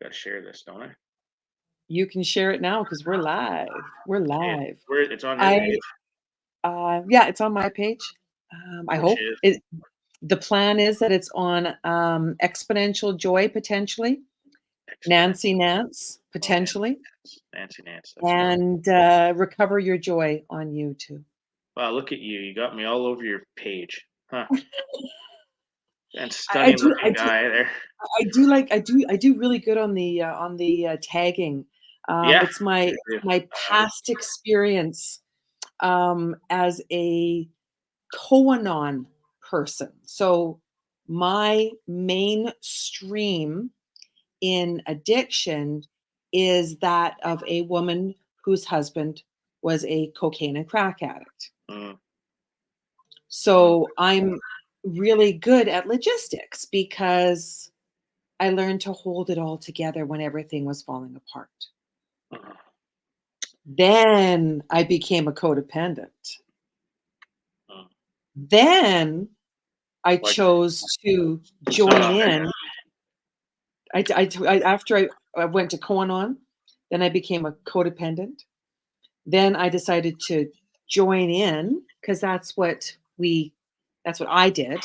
Got to share this, don't I? You can share it now because we're live. We're Yeah. live. Where it's on your I page, yeah, it's on my page. I which hope is it. The plan is that it's on Exponential Joy potentially, excellent. Nancy Nance Oh, potentially, Nance. That's right. and Recover Your Joy on YouTube. Wow, look at you. You got me all over your page. Huh. And I stunning do, I looking do, guy there. I do really good on the tagging. Yeah. It's my past experience as a Koanon person. So my mainstream in addiction is that of a woman whose husband was a cocaine and crack addict. Mm, mm, So I'm really good at logistics because I learned to hold it all together when everything was falling apart. mm. Then I became a codependent. Mm. Then I Like chose to it's not join on there. in. After I went to Koanon, then I became a codependent. Then I decided to join in because that's what I did.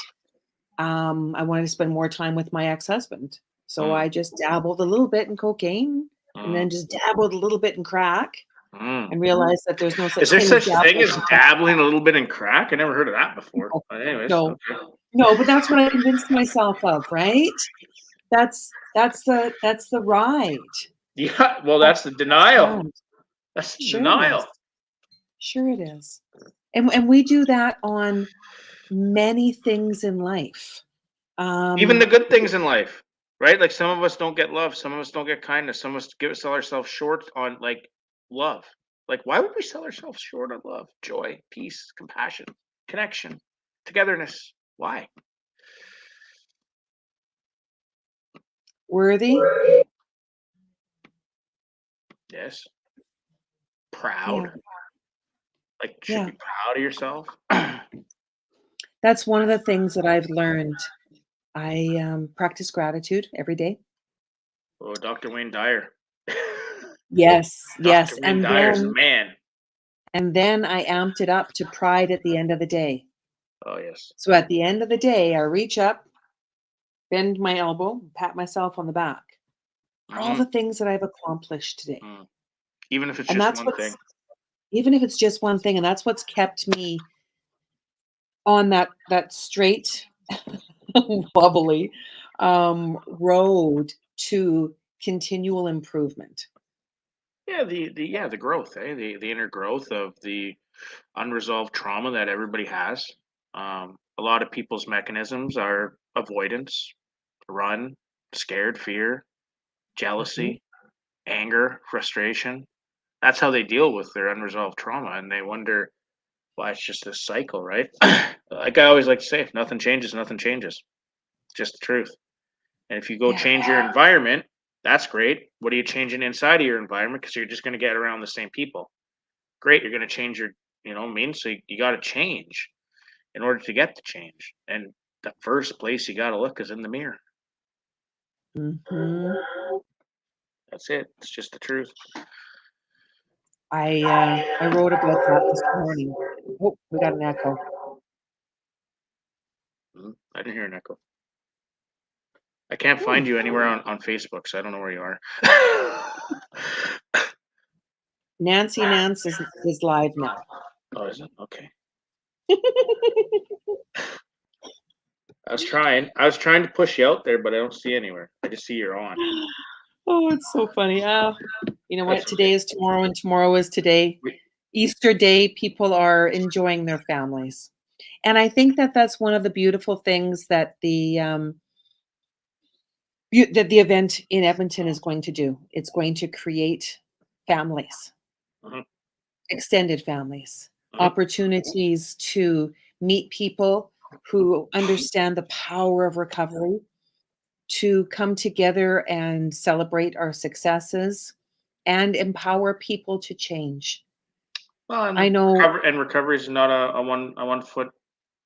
I wanted to spend more time with my ex-husband. So Mm, I just dabbled a little bit in cocaine and mm, then just dabbled a little bit in crack mm. and realized that there's no Is such there thing as such thing dabbling as in crack. dabbling a little bit in crack? I never heard of that before. No, But anyways, no, okay. no, but that's what I convinced myself of, right? That's the ride. Yeah, well, that's the That's the denial. ride. That's the Sure it denial. is. Sure it is. And we do that on many things in life. Even Um, the good things in life, right? Like some of us don't get love, some of us don't get kindness, some of us sell ourselves short on like love. Like, why would we sell ourselves short on love, joy, peace, compassion, connection, togetherness? Why? Worthy. Yes, Yeah. proud. Like, you should Yeah. be proud of yourself. That's one of the things that I've learned. I practice gratitude every day. Oh, Dr. Wayne Dyer. Yes, Dr. yes. Wayne Dyer's the man. And then I amped it up to pride at the end of the day. Oh, yes. So at the end of the day, I reach up, bend my elbow, pat myself on the back for all Hmm. the things that I've accomplished today. Even if it's And just that's one thing. what's even if it's just one thing, and that's what's kept me on that straight, wobbly road to continual improvement. Yeah, the growth, the inner growth of the unresolved trauma that everybody has. A lot of people's mechanisms are avoidance, run, scared, fear, Mhm. jealousy, anger, frustration. That's how they deal with their unresolved trauma, and they wonder why it's just this cycle, right? Like I always like to say, if nothing changes, nothing changes. Just the truth. And if you go Yeah. change your environment, that's great. What are you changing inside of your environment? Because you're just going to get around the same people. Great, you're going to change your, what I mean? So you got to change in order to get the change. And the first place you got to look is in the mirror. Mhm. That's it. It's just the truth. I wrote about that this morning. Oh, we got an echo. I didn't hear an echo. I can't Hmm. find you anywhere on Facebook, so I don't know where you are. Nancy Nance is live now. Oh, is it? Okay. I was trying. I was trying to push you out there, but I don't see anywhere. I just see you're on. Oh, it's so funny. You know That's what? okay. Today is tomorrow, and tomorrow is today. Easter Day, people are enjoying their families. And I think that that's one of the beautiful things that the event in Edmonton is going to do. It's going to create families, Mhm, extended families, mhm. opportunities to meet people who understand the power of recovery, to come together and celebrate our successes and empower people to change. Well, I and know. recovery is not a one foot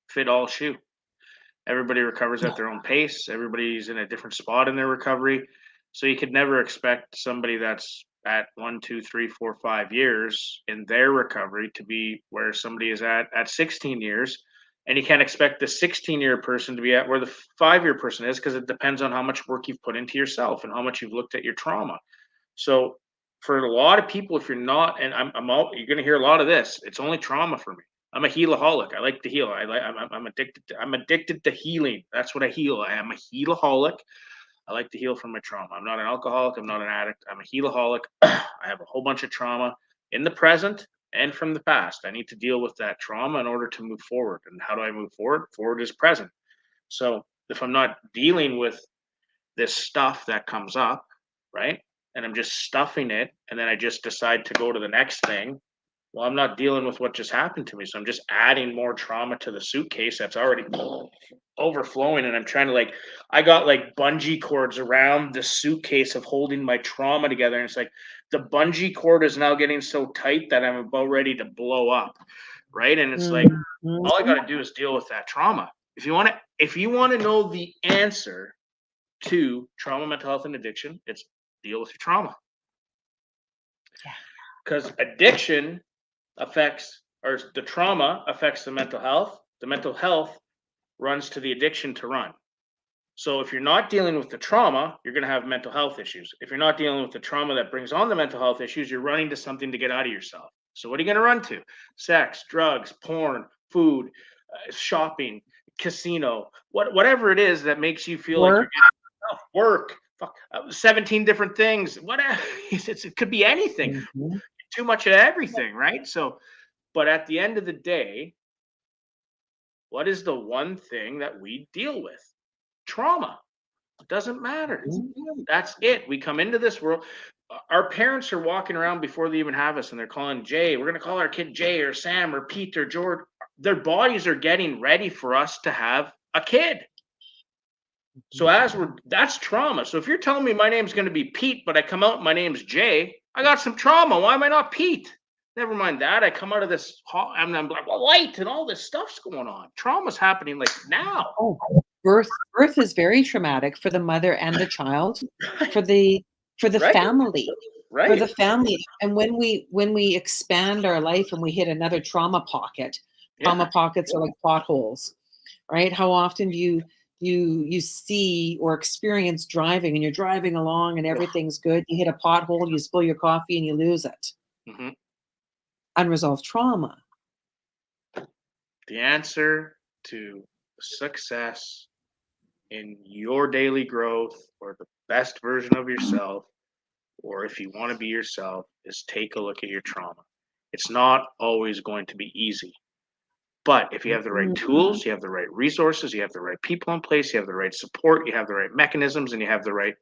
fit all shoe. Everybody recovers at their own pace. Everybody's in a different spot in their recovery. So you could never expect somebody that's at 1, 2, 3, 4, 5 years in their recovery to be where somebody is at 16 years. And you can't expect the 16-year person to be at where the 5-year person is, because it depends on how much work you've put into yourself and how much you've looked at your trauma. So for a lot of people, if you're not, and you're going to hear a lot of this, it's only trauma for me. I'm a healaholic. I like to heal. I'm addicted. I'm addicted to healing. That's what I heal. I am a healaholic. I like to heal from my trauma. I'm not an alcoholic. I'm not an addict. I'm a healaholic. I have a whole bunch of trauma in the present and from the past. I need to deal with that trauma in order to move forward. And how do I move forward? Forward is present. So if I'm not dealing with this stuff that comes up, right? And I'm just stuffing it, and then I just decide to go to the next thing. Well, I'm not dealing with what just happened to me. So I'm just adding more trauma to the suitcase that's already overflowing. And I'm trying to I got like bungee cords around the suitcase of holding my trauma together. And it's like the bungee cord is now getting so tight that I'm about ready to blow up. Right. And it's like, Mhm. all I got to do is deal with that trauma. If you want to know the answer to trauma, mental health, and addiction, it's deal with your trauma. Yeah. Because addiction affects, or the trauma affects the mental health. The mental health runs to the addiction to run. So if you're not dealing with the trauma, you're going to have mental health issues. If you're not dealing with the trauma that brings on the mental health issues, you're running to something to get out of yourself. So what are you going to run to? Sex, drugs, porn, food, shopping, casino, whatever it is that makes you feel like you're Work. getting work. 17 different things. It could be anything. Mhm. Too much of everything, right? So, but at the end of the day, what is the one thing that we deal with? Trauma. It doesn't matter. That's it. We come into this world. Our parents are walking around before they even have us, and they're calling Jay. We're going to call our kid Jay or Sam or Pete or George. Their bodies are getting ready for us to have a kid. So that's trauma. So if you're telling me my name's going to be Pete, but I come out, my name's Jay, I got some trauma. Why am I not Pete? Never mind that. I come out of this, I'm like, well, light and all this stuff's going on. Trauma's happening like now. Oh, birth is very traumatic for the mother and the child, for the Right. family, for the Right. family. And when we expand our life and we hit another trauma pocket, trauma Yeah. pockets are like potholes, right? How often do you see or experience driving, and you're driving along and everything's good, you hit a pothole, you spill your coffee and you lose it. hmm Unresolved trauma. The answer to success in your daily growth, or the best version of yourself, or if you want to be yourself, is take a look at your trauma. It's not always going to be easy. But if you have the right tools, you have the right resources, you have the right people in place, you have the right support, you have the right mechanisms, and you have the right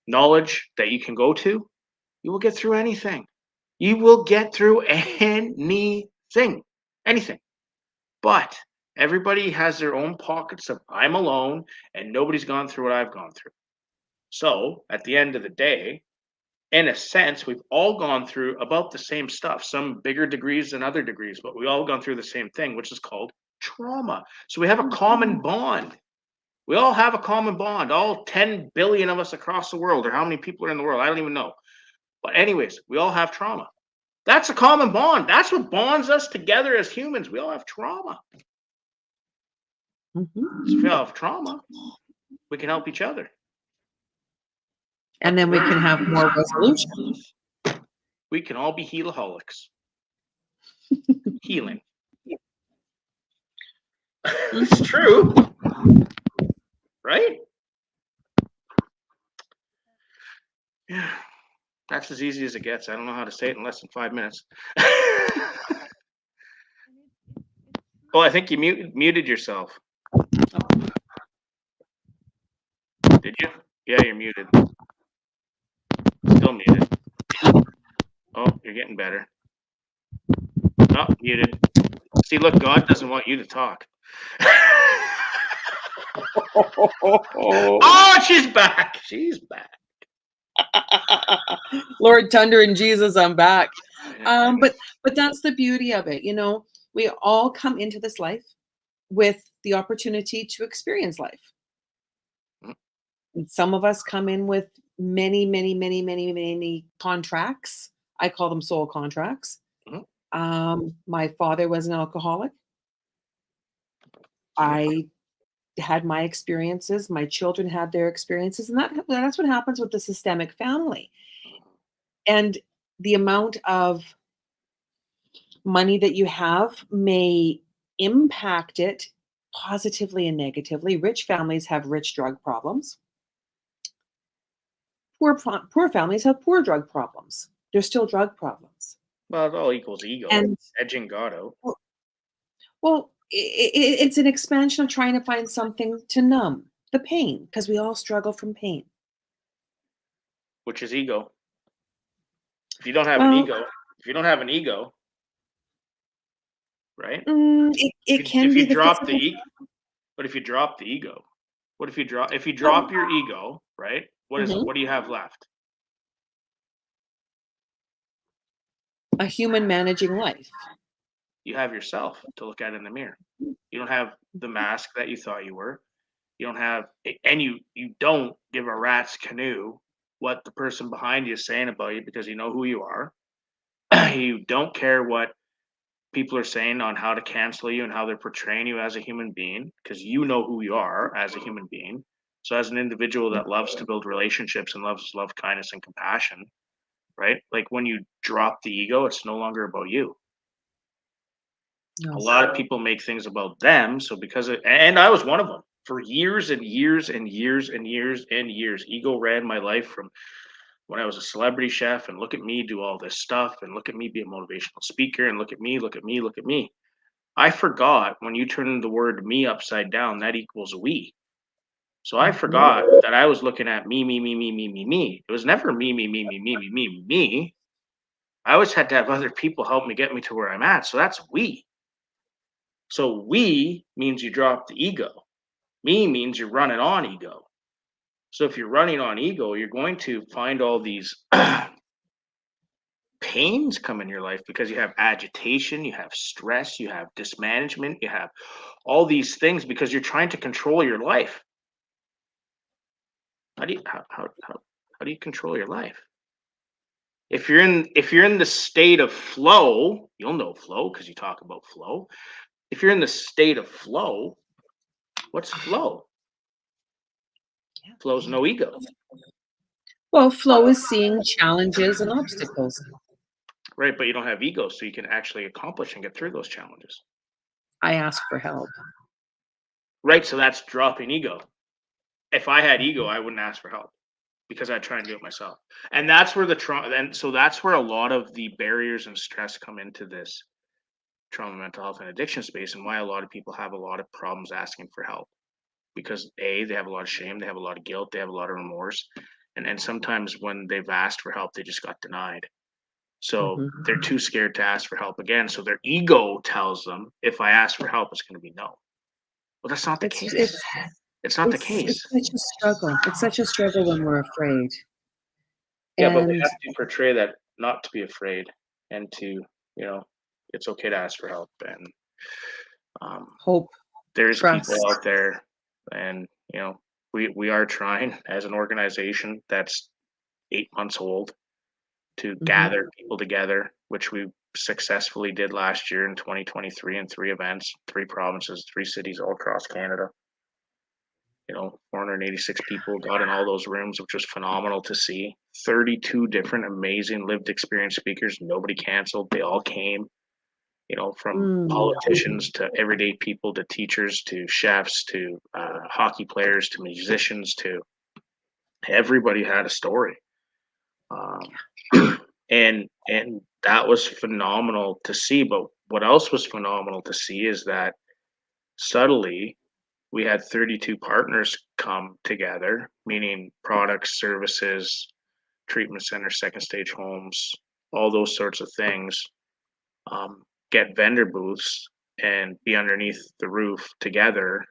knowledge that you can go to, you will get through anything. You will get through anything. Anything. But everybody has their own pockets of I'm alone and nobody's gone through what I've gone through. So at the end of the day, in a sense, we've all gone through about the same stuff, some bigger degrees than other degrees, but we all gone through the same thing, which is called trauma. So we have a common bond. We all have a common bond, all 10 billion of us across the world, or how many people are in the world, I don't even know. But anyways, we all have trauma. That's a common bond. That's what bonds us together as humans. We all have trauma. So if we all have trauma, we can help each other. And then we can have more resolution. We can all be healaholics. Healing. It's true. Right? Yeah. That's as easy as it gets. I don't know how to say it in less than 5 minutes. Oh, I think you muted yourself. Did you? Yeah, you're muted. Still muted. Oh, you're getting better. Oh, muted. See, look, God doesn't want you to talk. Oh, she's back. She's back. Lord Thunder and Jesus, I'm back. But that's the beauty of it. We all come into this life with the opportunity to experience life. Some of us come in with many, many, many, many, many contracts. I call them soul contracts. Mhm. My father was an alcoholic. Yep. I had my experiences. My children had their experiences, and that's what happens with the systemic family. And the amount of money that you have may impact it positively and negatively. Rich families have rich drug problems. Poor families have poor drug problems. There's still drug problems. Well, it all equals ego. And Edging God out. well, it's an expansion of trying to find something to numb the pain because we all struggle from pain. Which is ego. If you don't have an Well, ego, if you don't have an ego, right? it can If be you the drop the physical. ego, but if you drop the ego, what if you Well, drop your ego, right? mhm. What do you have left? A human managing life. You have yourself to look at in the mirror. You don't have the mask that you thought you were. You don't have, and you don't give a rat's canoe what the person behind you is saying about you because you know who you are. You don't care what people are saying on how to cancel you and how they're portraying you as a human being because you know who you are as a human being. So as an individual that loves to build relationships and loves love, kindness, and compassion, right? Like when you drop the ego, it's no longer about you. A No. lot of people make things about them. So and I was one of them for years and years and years and years and years. Ego ran my life from when I was a celebrity chef, and look at me do all this stuff, and look at me be a motivational speaker, and look at me, look at me, look at me. I forgot when you turn the word me upside down, that equals we. So I Mhm. forgot that I was looking at me, me, me, me, me, me, me. It was never me, me, me, me, me, me, me, me. I always had to have other people help me get me to where I'm at. So that's we. So we means you drop the ego. Me means you're running on ego. So if you're running on ego, you're going to find all these pains come in your life because you have agitation, you have stress, you have dismanagement, you have all these things because you're trying to control your life. How do you control your life? If you're in the state of flow, you'll know flow because you talk about flow. If you're in the state of flow, what's flow? Flow's no ego. Well, flow is seeing challenges and obstacles. Right, but you don't have ego, so you can actually accomplish and get through those challenges. I ask for help. Right, so that's dropping ego. If I had ego, Mhm. I wouldn't ask for help because I'd try and do it myself. And that's where the trauma and so that's where a lot of the barriers and stress come into this trauma, mental health, and addiction space, and why a lot of people have a lot of problems asking for help. Because A, they have a lot of shame, they have a lot of guilt, they have a lot of remorse. And sometimes when they've asked for help, they just got denied. So Mhm. they're too scared to ask for help again. So their ego tells them, if I ask for help, it's going to be no. Well, that's not the It's case. it's It's not the it's case. such a struggle. It's such a struggle when we're afraid. Yeah, but we And have to portray that not to be afraid and to, it's okay to ask for help. And um, hope, there's people trust. out there, and we are trying as an organization that's 8 months old to Mhm. gather people together, which we successfully did last year in 2023 in 3 events, 3 provinces, 3 cities all across Canada. 486 people got in all those rooms, which was phenomenal to see. 32 different amazing lived experience speakers. Nobody canceled. They all came, from Mm. politicians to everyday people to teachers to chefs to hockey players to musicians to everybody had a story. Um, and that was phenomenal to see. But what else was phenomenal to see is that subtly we had 32 partners come together, meaning products, services, treatment centers, second stage homes, all those sorts of things. Get vendor booths and be underneath the roof together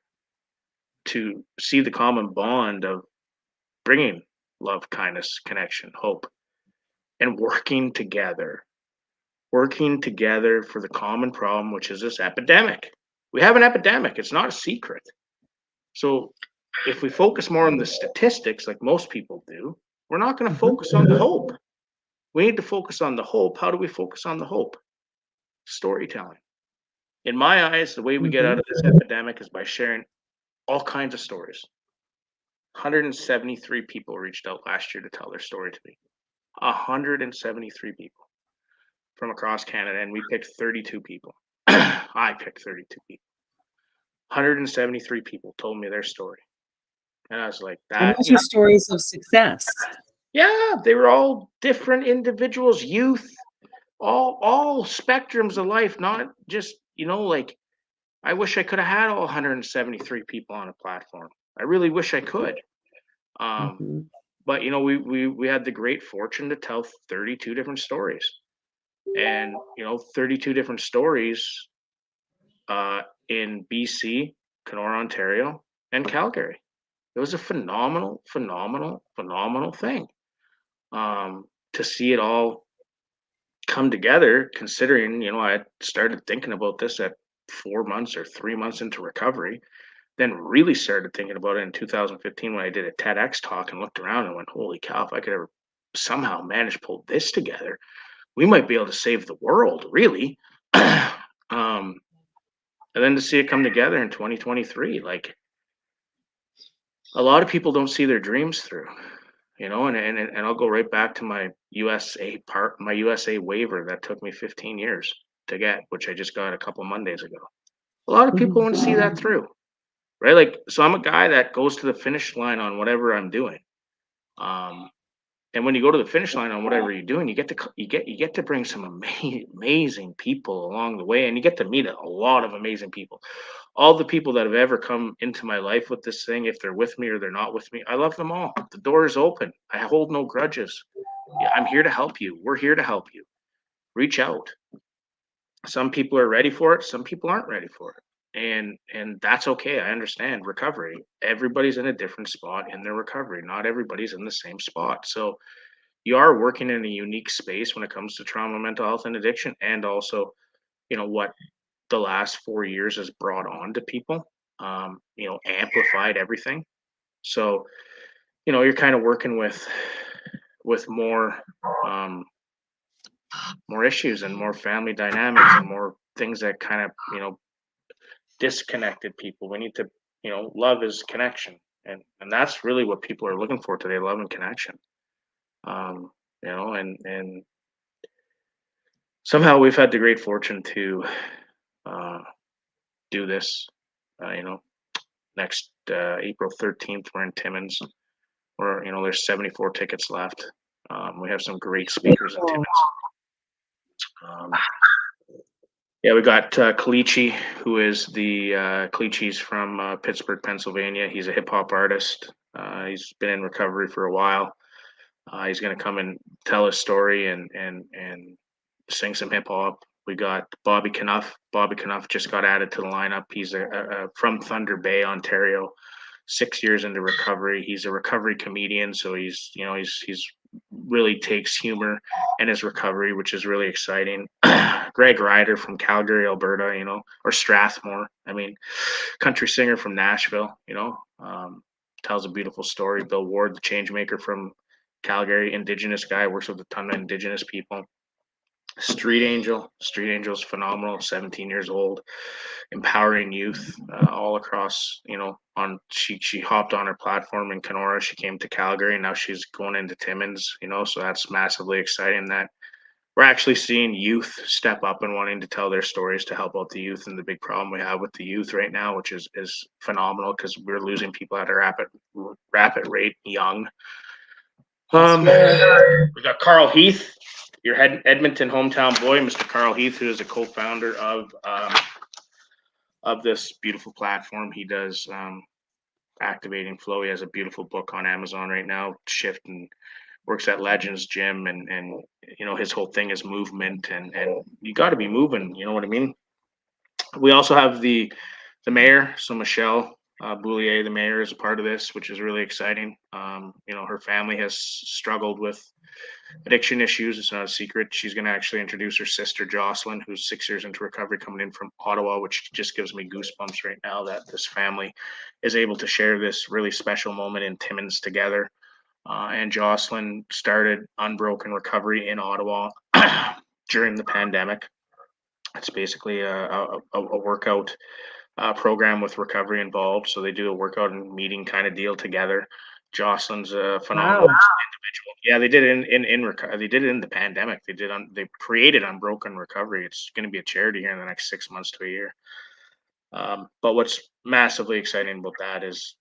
to see the common bond of bringing love, kindness, connection, hope, and working together for the common problem, which is this epidemic. We have an epidemic. It's not a secret. So if we focus more on the statistics, like most people do, we're not going to Mhm. focus on the hope. We need to focus on the hope. How do we focus on the hope? Storytelling. In my eyes, the way we get out Mhm. of this epidemic is by sharing all kinds of stories. 173 people reached out last year to tell their story to me. 173 people from across Canada, and we picked 32 people. I picked 32 people. 173 people told me their story. And I was like, And that, those are stories of success. yeah, they were all different individuals, youth, all spectrums of life, not just, like, I wish I could have had all 173 people on a platform. I really wish I could. Um, Mhm. but we had the great fortune to tell 32 different stories, and 32 different stories uh, in BC, Kenora, Ontario, and Calgary. It was a phenomenal, phenomenal, phenomenal thing to see it all come together. Considering I had started thinking about this at 4 months or 3 months into recovery, then really started thinking about it in 2015 when I did a TEDx talk and looked around and went, "Holy cow! If I could ever somehow manage to pull this together, we might be able to save the world." Really. um, and then to see it come together in 2023, like, a lot of people don't see their dreams through, and I'll go right back to my USA waiver that took me 15 years to get, which I just got a couple Mondays ago. A lot of people Mhm. want to see that through, right? Like, so I'm a guy that goes to the finish line on whatever I'm doing. Um, and when you go to the finish line on whatever you're doing, you get to bring some amazing people along the way, and you get to meet a lot of amazing people. All the people that have ever come into my life with this thing, if they're with me or they're not with me, I love them all. The door is open. I hold no grudges. Yeah, I'm here to help you. We're here to help you. Reach out. Some people are ready for it. Some people aren't ready for it. And that's okay. I understand recovery. Everybody's in a different spot in their recovery. Not everybody's in the same spot. So you are working in a unique space when it comes to trauma, mental health, and addiction, and also, what the last 4 years has brought on to people, amplified everything. So, you're kind of working with um, more issues and more family dynamics and more things that kind of, disconnected people. We need to, love is connection. And that's really what people are looking for today, love and connection. Um, and somehow we've had the great fortune to uh, do this. Next April 13th, we're in Timmins. There's 74 tickets left. We have some great speakers in Oh, Timmins. Um, yeah, we got Kalichi, who is the Kalichi's from Pittsburgh, Pennsylvania. He's a hip hop artist. He's been in recovery for a while. He's going to come and tell his story and sing some hip hop. We got Bobby Knuff. Bobby Knuff just got added to the lineup. He's from Thunder Bay, Ontario. 6 years into recovery. He's a recovery comedian, so he's really takes humor in his recovery, which is really exciting. Greg Ryder from Calgary, Alberta, or Strathmore. I mean, country singer from Nashville, tells a beautiful story. Bill Ward, the change maker from Calgary, Indigenous guy, works with a ton of Indigenous people. Street Angel's phenomenal, 17 years old, empowering youth all across. On she hopped on her platform in Kenora. She came to Calgary, and now she's going into Timmins. So that's massively exciting. That we're actually seeing youth step up and wanting to tell their stories to help out the youth, and the big problem we have with the youth right now, which is phenomenal because we're losing people at a rapid rate young. yes, we are. We got Carl Heath, your Edmonton hometown boy, Mr. Carl Heath, who is a co-founder of this beautiful platform. He does activating flow. He has a beautiful book on Amazon right now, Shift, and works at Legends Gym, and his whole thing is movement, and you got to be moving. You know what I mean? We also have the mayor, so Michelle. Boulier, the mayor, is a part of this, which is really exciting. Her family has struggled with addiction issues. It's not a secret. She's going to actually introduce her sister, Jocelyn, who's 6 years into recovery, coming in from Ottawa, which just gives me goosebumps right now that this family is able to share this really special moment in Timmins together. And Jocelyn started Unbroken Recovery in Ottawa during the pandemic. It's basically a workout program with recovery involved. So they do a workout and meeting kind of deal together. Jocelyn's a phenomenal individual. Yeah, they did it they did it in the pandemic. They created Unbroken Recovery. It's going to be a charity here in the next 6 months to a year. But what's massively exciting about that is,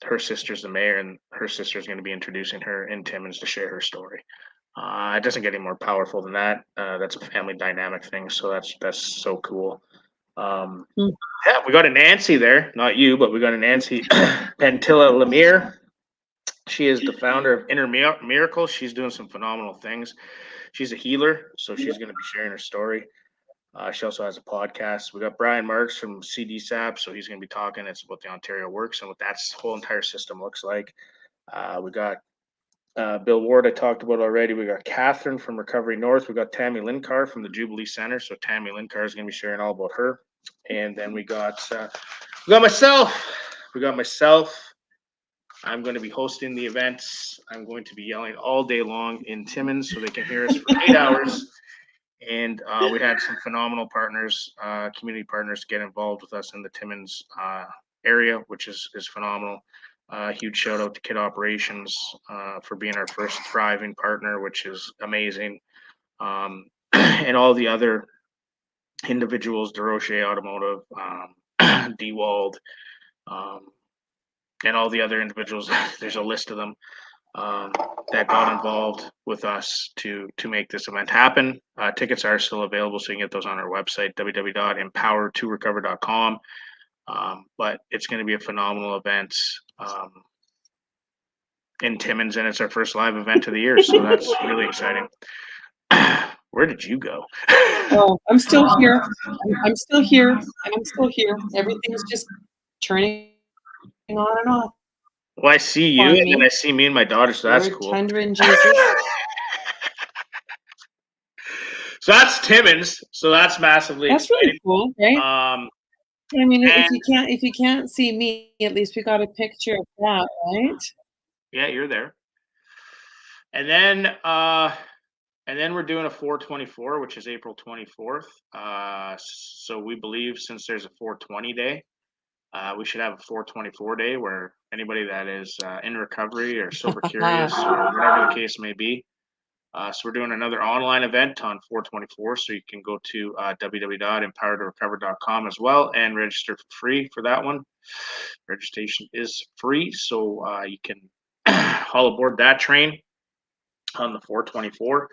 her sister's the mayor, and her sister's going to be introducing her in Timmins to share her story. It doesn't get any more powerful than that. That's a family dynamic thing, so that's so cool. Yeah, we got a Nancy there, not you, but we got a Nancy Pentilla Lemire. She is the founder of Inner Miracle. She's doing some phenomenal things. She's a healer, so she's going to be sharing her story. She also has a podcast. We got Brian Marks from CDSAP, so he's going to be talking. It's about the Ontario Works and what that whole entire system looks like. We got Bill Ward, I talked about already. We got Catherine from Recovery North. We got Tammy Linkar from the Jubilee Center. So Tammy Linkar is going to be sharing all about her. And then we got myself. I'm going to be hosting the events. I'm going to be yelling all day long in Timmins so they can hear us for 8 hours. And we had some phenomenal partners, community partners, get involved with us in the Timmins area, which is phenomenal. Huge shout out to Kid Operations for being our first thriving partner, which is amazing. And all the other individuals, DeRoche Automotive, DeWald, and all the other individuals. There's a list of them that got involved with us to make this event happen. Tickets are still available, so you can get those on our website, www.empower2recover.com. But it's going to be a phenomenal event in Timmins, and it's our first live event of the year, so that's really exciting. Where did you go? Oh, I'm still here. I'm still here. I'm still here. Everything's just turning on and off. Well, I see you, and then I see me and my daughter, so that's cool. Tundra and Jesus. So that's Timmins. So that's massively That's exciting. really cool, right? I mean, if you can't see me, at least we got a picture of that, right? Yeah, you're there. And then we're doing a 424, which is April 24th. So we believe since there's a 420 day, we should have a 424 day where anybody that is in recovery or sober curious or whatever the case may be. So we're doing another online event on 424. So you can go to www.empower2recover.com as well and register for free for that one. Registration is free, so you can haul aboard that train on the 424,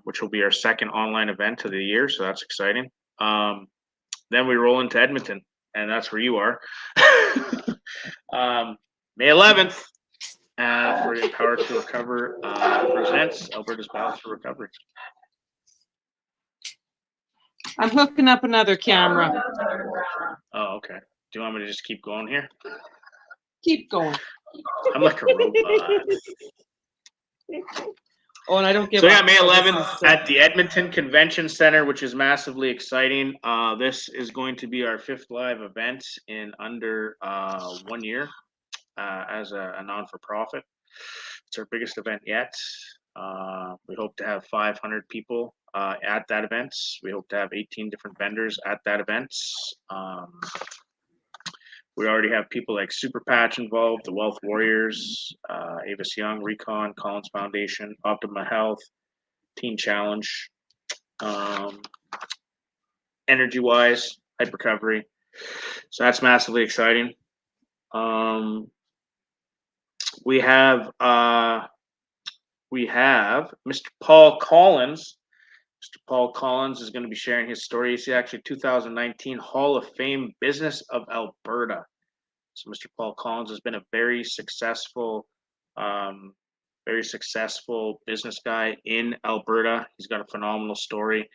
which will be our second online event of the year. So that's exciting. Then we roll into Edmonton, and that's where you are. May 11th. For Empower to Recover presents Alberta's Battle for Recovery. I'm hooking up another camera. Oh, okay. Do you want me to just keep going here? Keep going. I'm like a robot. Oh, and I don't give so up. Yeah, May 11th at the Edmonton Convention Center, which is massively exciting. This is going to be our 5th live event in under 1 year as a non-for-profit. It's our biggest event yet. We hope to have 500 people at that event. We hope to have 18 different vendors at that event. We already have people like Super Patch involved, the Wealth Warriors, Avis Young, Recon, Collins Foundation, Optima Health, Teen Challenge, Energy Wise, Hype Recovery. So that's massively exciting. We have Mr. Paul Collins. Mr. Paul Collins is going to be sharing his story. He's actually 2019 Hall of Fame Business of Alberta. So Mr. Paul Collins has been a very successful business guy in Alberta. He's got a phenomenal story.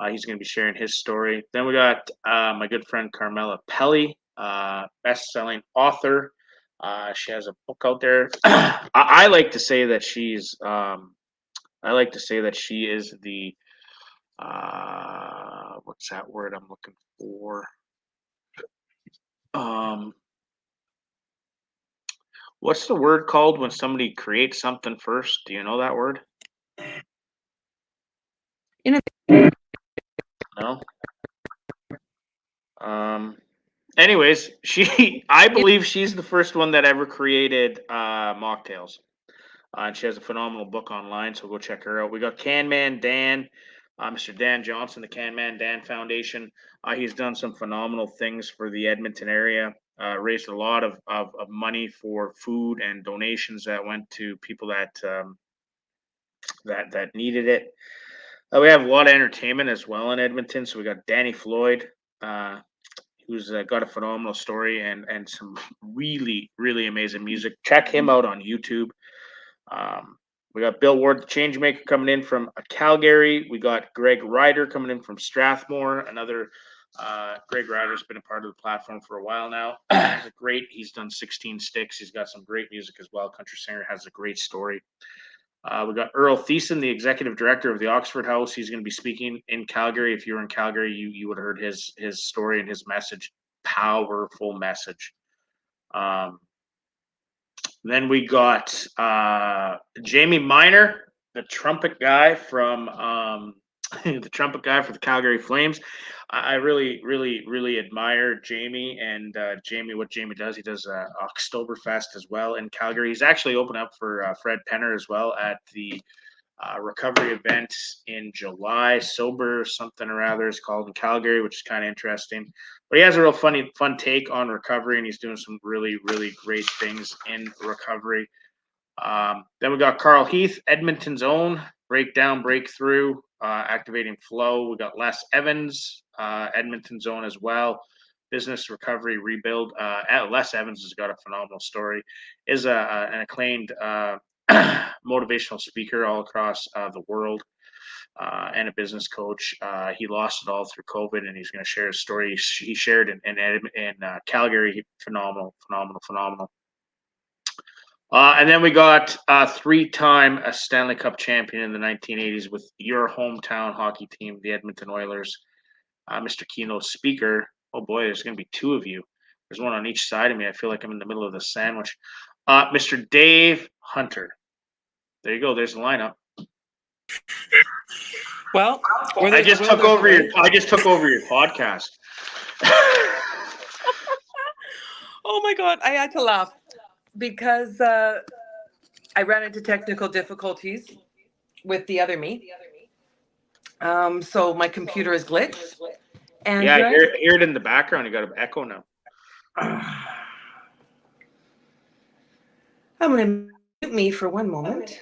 He's going to be sharing his story. Then we got my good friend Carmela Pelly. best-selling author. She has a book out there. I like to say that she's. I like to say that she is the. What's that word I'm looking for? Um, what's the word called when somebody creates something first? Do you know that word? No. Um, anyways, I believe she's the first one that ever created mocktails. And she has a phenomenal book online, so go check her out. We got Can Man Dan, Mr. Dan Johnson, the Can Man Dan Foundation. He's done some phenomenal things for the Edmonton area. Raised a lot of money for food and donations that went to people that needed it. We have a lot of entertainment as well in Edmonton. So we got Danny Floyd, uh, who's got a phenomenal story and some really amazing music. Check him out on YouTube. Um, we got Bill Ward, the Changemaker, coming in from Calgary. We got Greg Ryder coming in from Strathmore. Another Greg Ryder's been a part of the platform for a while now. He's done 16 Sticks. He's got some great music as well. Country singer, has a great story. We got Earl Thiessen, the executive director of the Oxford House. He's going to be speaking in Calgary. If you were in Calgary, you would have heard his story and his message. Powerful message. Then we got Jamie Miner, the trumpet guy from the trumpet guy for the Calgary Flames. I really admire Jamie and what Jamie does. He does Oktoberfest as well in Calgary. He's actually opened up for Fred Penner as well at the recovery event in July. Sober something or other is called in Calgary, which is kind of interesting. But he has a real fun take on recovery, and he's doing some really great things in recovery. Then we got Carl Heath, Edmonton's own breakdown, breakthrough, activating flow. We got Les Evans, Edmonton's own as well. Business recovery rebuild. Les Evans has got a phenomenal story. Is an acclaimed motivational speaker all across the world, and a business coach. He lost it all through COVID, and he's going to share his story. He shared in Calgary. Phenomenal. And then we got three-time Stanley Cup champion in the 1980s with your hometown hockey team, the Edmonton Oilers, Mr. Keynote speaker. Oh boy, there's going to be two of you. There's one on each side of me. I feel like I'm in the middle of the sandwich. Mr. Dave Hunter. There you go. There's the lineup. Well, I just took over your podcast. Oh my God, I had to laugh because I ran into technical difficulties with the other me. So my computer is glitched. And yeah, I hear it in the background. You got an echo now. I'm going to mute me for one moment.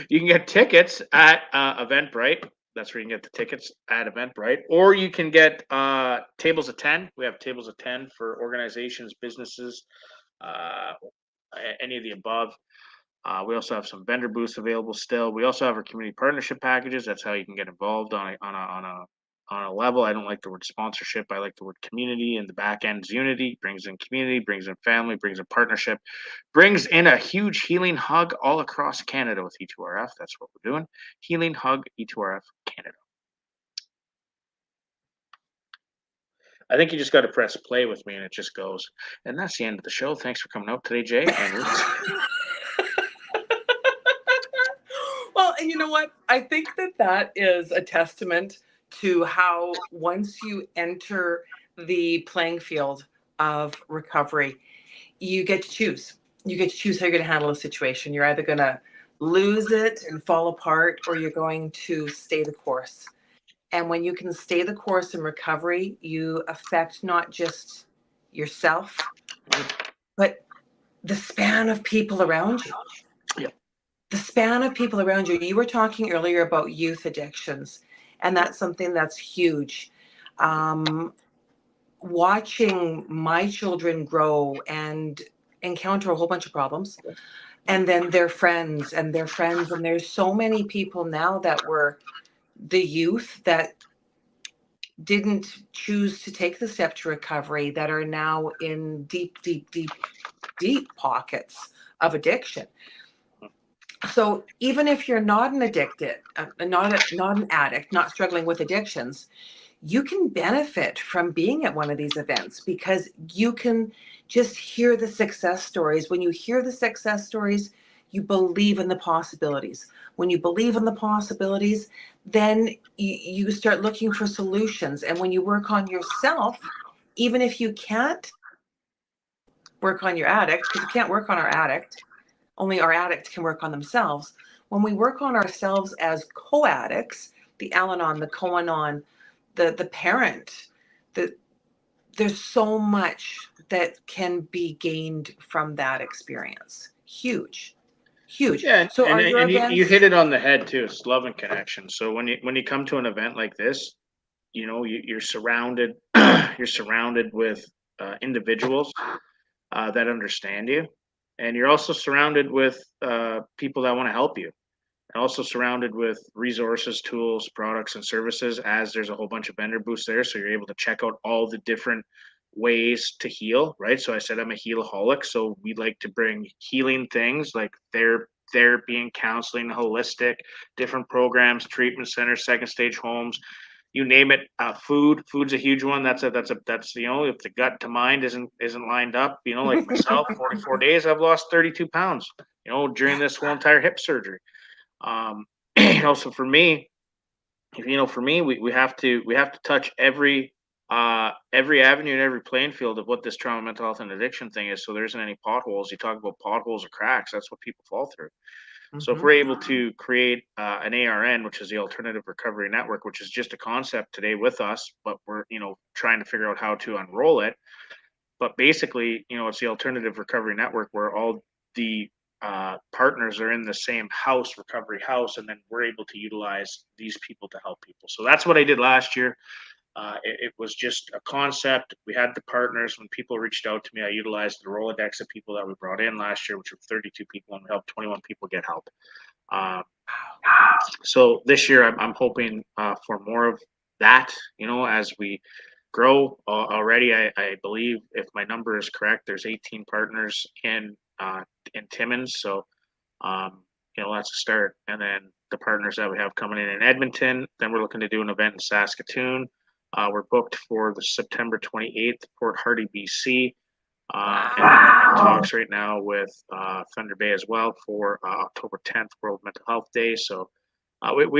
You can get tickets at Eventbrite. That's where you can get the tickets at Eventbrite. Or you can get tables of 10. We have tables of 10 for organizations, businesses, any of the above. We also have some vendor booths available still. We also have our community partnership packages. That's how you can get involved on a level. I don't like the word sponsorship. I like the word community, and the back end's unity. Brings in community, brings in family, brings in partnership, brings in a huge healing hug all across Canada with E2RF. That's what we're doing. Healing hug E2RF Canada. I think you just got to press play with me and it just goes. And that's the end of the show. Thanks for coming out today, Jay. And well, and you know what? I think that is a testament to how once you enter the playing field of recovery, you get to choose. You get to choose how you're going to handle a situation. You're either going to lose it and fall apart, or you're going to stay the course. And when you can stay the course in recovery, you affect not just yourself, but the span of people around you. Yeah. The span of people around you. You were talking earlier about youth addictions, and that's something that's huge. Watching my children grow and encounter a whole bunch of problems, and then their friends and their friends, and there's so many people now that were the youth that didn't choose to take the step to recovery that are now in deep, deep, deep, deep pockets of addiction. So even if you're not an addicted, not an addict, not struggling with addictions, you can benefit from being at one of these events because you can just hear the success stories. When you hear the success stories, you believe in the possibilities. When you believe in the possibilities, then you start looking for solutions. And when you work on yourself, even if you can't work on your addict, because you can't work on our addict, only our addict can work on themselves. When we work on ourselves as co-addicts, the Al-Anon, the Koanon, the parent, the there's so much that can be gained from that experience. Huge, huge. Yeah, So and are your and you hit events? it on the head too. It's love and connection. So when you come to an event like this, you're surrounded you're surrounded with individuals that understand you, and you're also surrounded with people that want to help you, and also surrounded with resources, tools, products, and services. As there's a whole bunch of vendor booths there, so you're able to check out all the different ways to heal. Right. So I said I'm a healaholic, so we like to bring healing things like therapy and counseling, holistic, different programs, treatment centers, second stage homes, you name it. Food's a huge one. That's if the gut to mind isn't lined up, like myself, 44 days, I've lost 32 pounds, during this whole entire hip surgery. Um, so for me, we have to touch every avenue and every playing field of what this trauma, mental health, and addiction thing is. So there isn't any potholes. You talk about potholes or cracks. That's what people fall through. So if Mhm. we're able to create an ARN, which is the Alternative Recovery Network, which is just a concept today with us, but we're trying to figure out how to unroll it. But basically, it's the Alternative Recovery Network where all the partners are in the same house, recovery house, and then we're able to utilize these people to help people. So that's what I did last year. It was just a concept. We had the partners. When people reached out to me, I utilized the Rolodex of people that we brought in last year, which were 32 people, and we helped 21 people get help. Uh, so this year, I'm hoping for more of that. As we grow already, I believe if my number is correct, there's 18 partners in Timmins. So that's a start. And then the partners that we have coming in Edmonton. Then we're looking to do an event in Saskatoon. We're booked for the September 28th, Port Hardy, BC. And I'm in talks right now with Thunder Bay as well for October 10th, World Mental Health Day. So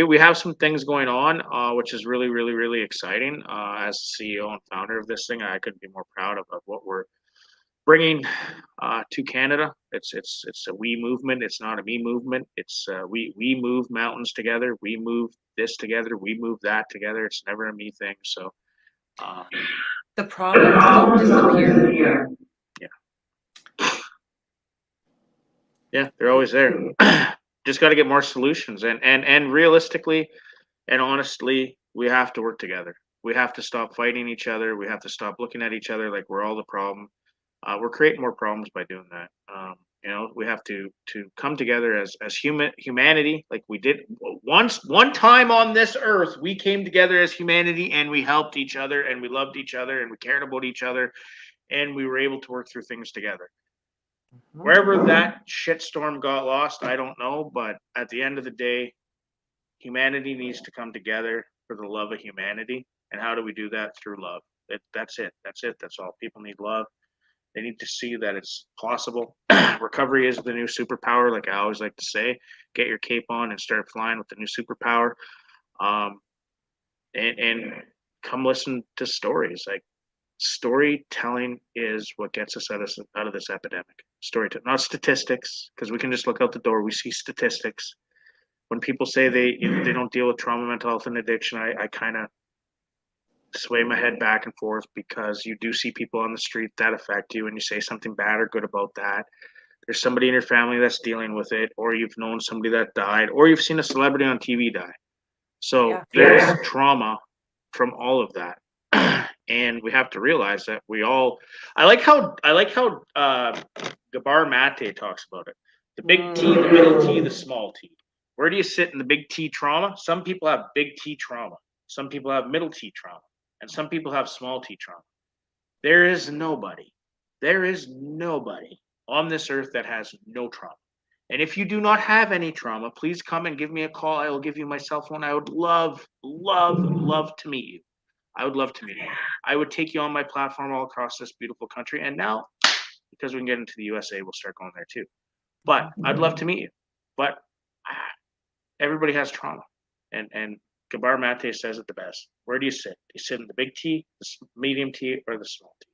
we have some things going on, which is really, really, really exciting. As CEO and founder of this thing, I couldn't be more proud of what we're bringing to Canada. It's a we movement. It's not a me movement. It's we move mountains together. We move this together. We move that together. It's never a me thing. So um, The problems don't disappear. yeah, they're always there. Just got to get more solutions, and realistically and honestly, we have to work together. We have to stop fighting each other. We have to stop looking at each other like we're all the problem. We're creating more problems by doing that. We have to come together as humanity, like we did one time on this earth. We came together as humanity, and we helped each other, and we loved each other, and we cared about each other, and we were able to work through things together. Wherever that shitstorm got lost, I don't know. But at the end of the day, humanity needs to come together for the love of humanity. And how do we do that? Through love. That's it. That's it. That's all. People need love. They need to see that it's possible. Recovery is the new superpower, like I always like to say. Get your cape on and start flying with the new superpower. Um, and come listen to stories. Like storytelling is what gets us out of this epidemic. Storytelling, not statistics, because we can just look out the door. We see statistics. When people say they don't deal with trauma, mental health, and addiction, I kind of sway my head back and forth because you do see people on the street that affect you, and you say something bad or good about that. There's somebody in your family that's dealing with it, or you've known somebody that died, or you've seen a celebrity on TV die. So Yeah. there is trauma from all of that. And we have to realize that we all. I like how Gabar Mate talks about it. The big T, the middle T, the small T. Where do you sit in the big T trauma? Some people have big T trauma. Some people have middle T trauma. and some people have small T trauma. There is nobody on this earth that has no trauma. And if you do not have any trauma, please come and give me a call. I will give you my cell phone. I would love, love, love to meet you. I would love to meet you. I would take you on my platform all across this beautiful country. And now, because we can get into the USA, we'll start going there too. But I'd love to meet you. But everybody has trauma. And Gabar Mate says it the best. Where do you sit? Do you sit in the big T, the medium T, or the small T?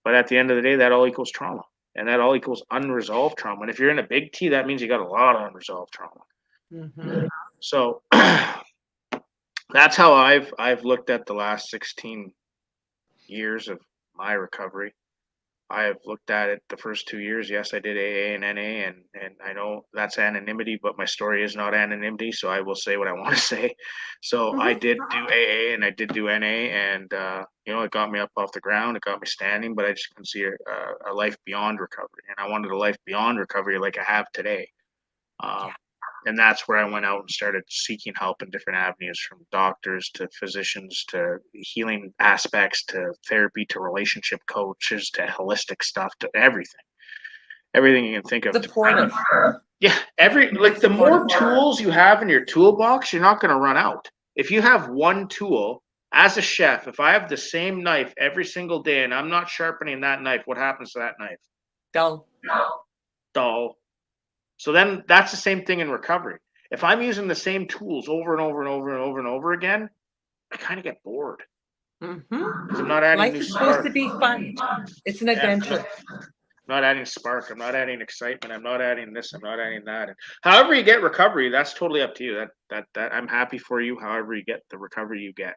But at the end of the day, that all equals trauma. And that all equals unresolved trauma. And if you're in a big T, that means you got a lot of unresolved trauma. Mm-hmm. So that's how I've looked at the last 16 years of my recovery. I have looked at it the first 2 years. Yes, I did AA and NA, and I know that's anonymity, but my story is not anonymity, so I will say what I want to say. So I did do AA and I did do NA, and it got me up off the ground, it got me standing, but I just couldn't see a life beyond recovery, and I wanted a life beyond recovery like I have today. And that's where I went out and started seeking help in different avenues, from doctors to physicians to healing aspects to therapy to relationship coaches to holistic stuff to everything you can think of. Supportive. Yeah, the more tools you have in your toolbox, you're not going to run out. If you have one tool, as a chef, if I have the same knife every single day and I'm not sharpening that knife, what happens to that knife? Dull. So then that's the same thing in recovery. If I'm using the same tools over and over and over and over and over again, I kind of get bored. Mm-hmm. I'm not adding Life new is spark. supposed to be fun. It's an adventure. I'm not adding spark. I'm not adding excitement. I'm not adding this. I'm not adding that. And however you get recovery, that's totally up to you. That I'm happy for you. However you get the recovery you get,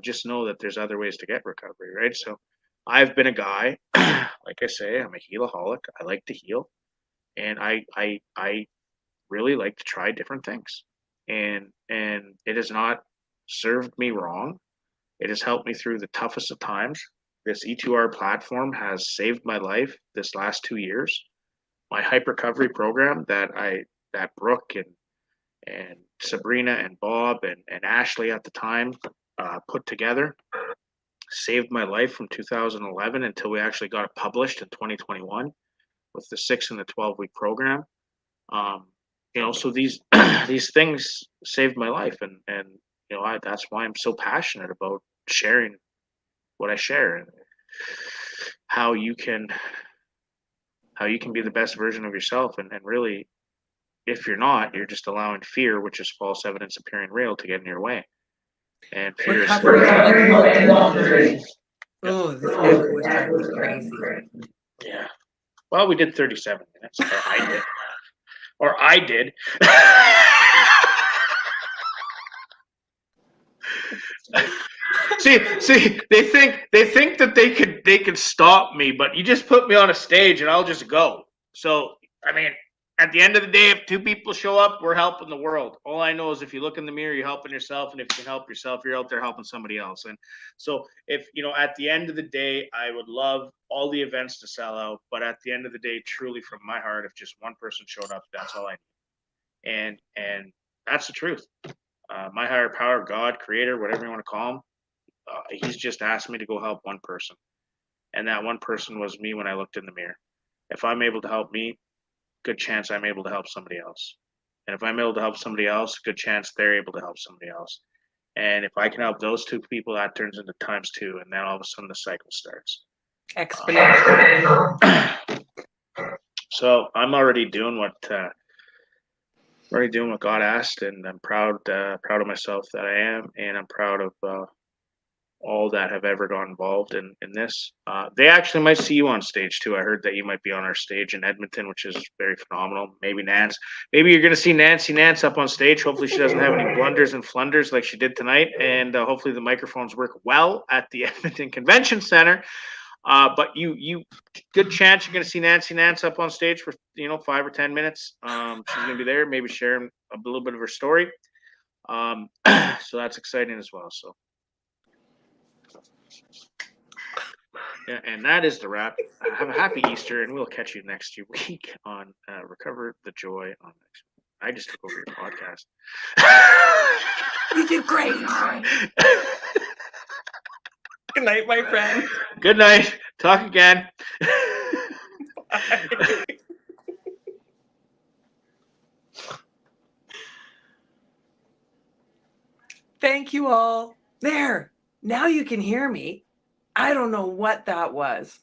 just know that there's other ways to get recovery, right? So I've been a guy, like I say, I'm a healaholic. I like to heal. And I really like to try different things, and it has not served me wrong. It has helped me through the toughest of times. This E2R platform has saved my life this last 2 years. My hyper recovery program that Brooke and Sabrina and Bob and Ashley at the time put together saved my life from 2011 until we actually got it published in 2021 with the 6 and the 12-week program. So these these things saved my life, and that's why I'm so passionate about sharing what I share, and how you can be the best version of yourself, and really, if you're not, you're just allowing fear, which is false evidence appearing real, to get in your way. And fear is oh, this echo is driving me crazy. Yeah. Well, we did 37 minutes. I did. See, they think that they could stop me, but you just put me on a stage and I'll just go. So, I mean, at the end of the day, if 2 people show up, we're helping the world. All I know is if you look in the mirror, you're helping yourself, and if you can help yourself, you're out there helping somebody else. And so, if at the end of the day, I would love all the events to sell out, but at the end of the day, truly from my heart, if just one person showed up, that's all I need. And that's the truth. My higher power, God, creator, whatever you want to call him, he's just asked me to go help one person. And that one person was me when I looked in the mirror. If I'm able to help me, good chance I'm able to help somebody else. And if I'm able to help somebody else, good chance they're able to help somebody else. And if I can help those 2 people, that turns into times 2. And then all of a sudden the cycle starts. Exponential. So I'm already doing what God asked, and I'm proud of myself that I am, and I'm proud of all that have ever got involved in this. They actually might see you on stage too. I heard that you might be on our stage in Edmonton, which is very phenomenal. Maybe Nance. Maybe you're going to see Nance up on stage. Hopefully she doesn't have any blunders and flunders like she did tonight, and hopefully the microphones work well at the Edmonton Convention Center. But you good chance you're going to see Nance up on stage for 5 or 10 minutes. She's going to be there, maybe sharing a little bit of her story. So that's exciting as well. So yeah, and that is the wrap. Have a happy Easter, and we'll catch you next week on Recover the Joy on next week. I just took over your podcast. You did great. Good night, my friend. Good night. Talk again. Bye. Thank you all. There. Now you can hear me. I don't know what that was.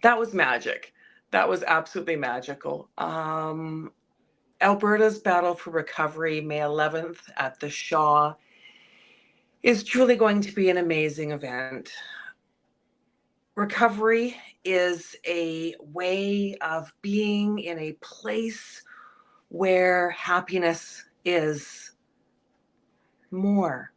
That was magic. That was absolutely magical. Alberta's Battle for Recovery, May 11th at the Shaw, is truly going to be an amazing event. Recovery is a way of being in a place where happiness is more,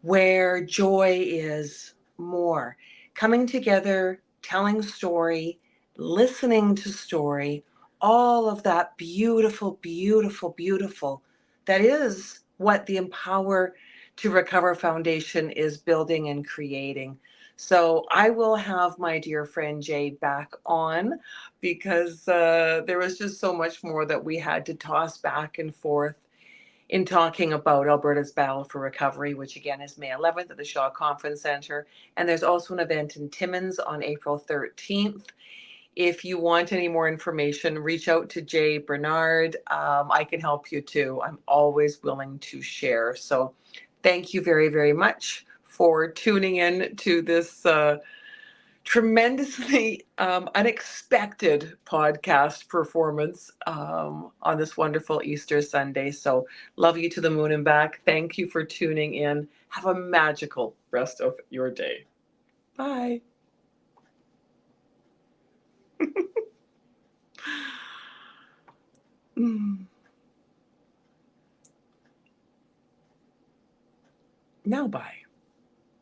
where joy is more. Coming together, telling story, listening to story, all of that beautiful, beautiful, beautiful. That is what the Empower to Recover Foundation is building and creating. So I will have my dear friend Jay back on because there was just so much more that we had to toss back and forth in talking about Alberta's Battle for Recovery, which again is May 11th at the Shaw Conference Centre. And there's also an event in Timmins on April 13th. If you want any more information, reach out to Jay Bernard. I can help you too. I'm always willing to share. So thank you very, very much for tuning in to this tremendously unexpected podcast performance on this wonderful Easter Sunday. So love you to the moon and back. Thank you for tuning in. Have a magical rest of your day. Bye. Now bye.